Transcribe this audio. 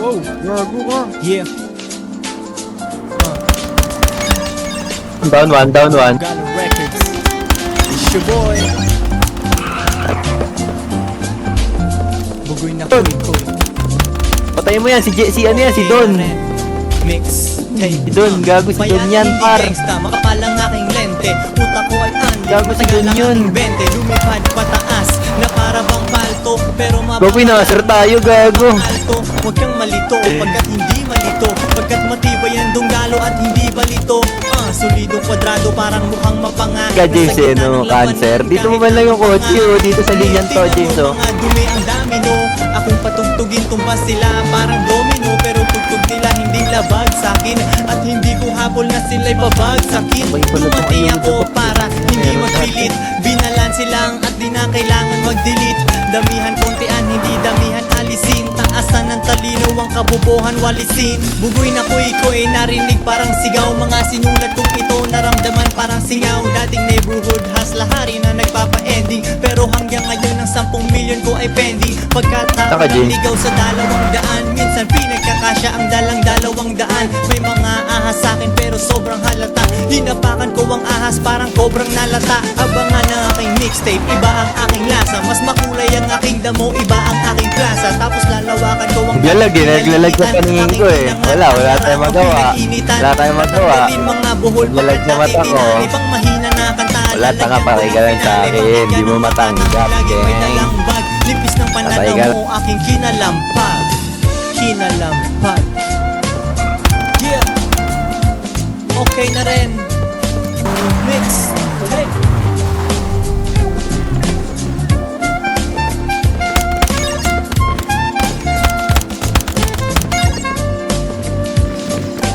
Wow, gago ka. Yeah. Down one, down one. Galo Records. It's your boy. Bugoy na kuy. Patayin mo yan, si ano yan, si Don. Mix. Hey, Si Don, gago si Don yan, par. Makapalang aking lente. Utak ko ay Gago si Don yun. 20, lumipad pataas na para bang palto. Pero Gago, inasar tayo, gago. alto. Huwag kang malito pagkat hindi malito. Pagkat matibay ang dunggalo at hindi balito. Solidong kwadrado parang mukhang mapangain. Ka, James, eh, no, cancer. Dito mo man lang yung kotse, oh. Dito sa linyan to, James, oh. Mga dumi ang domino. Akong patugtugin, tumbas sila parang domino. Pero tugtog nila hindi labag sa'kin. At hindi ko habol na sila'y babagsakin. Tumati ako para hindi magpilit. Binalansi lang at di na kailangan mag-delete. Damihan kontian, hindi damihan alisin. Taasan ng talino ang kabubuhan walisin. Bugoy na kuy-kuy, narinig parang sigaw. Mga sinulat kong ito naramdaman parang singaw. Dating neighborhood haslahari na nagpapa-ending. Pero hanggang ngayon ang 10 milyon ko ay pending. Pagkatapos Taka, James. ligaw sa 200. Minsan pinagkakasya ang dalang 200. May mga ahas sa'kin pero sobrang halata. Hinapakan ko ang ahas parang kobrang nalata. Abangan ang aking mixtape, iba ang aking lasa. Mas makulay ang aking damo, iba ang aking klasa. Tapos lalawakan ko ang Naglalag eh, naglalag sa paningin ko eh. Wala tayong magawa. Wala tayong magawa. Naglalag sa mata ko. Ibang mahina na kanta. Wala, tanga, patay ka lang sa akin. Di mo matanggap, gang. Lipis ng Patay ka pananaw lang. mo aking kinalampag. Kinalampag. Yeah. Okay na rin. Mix.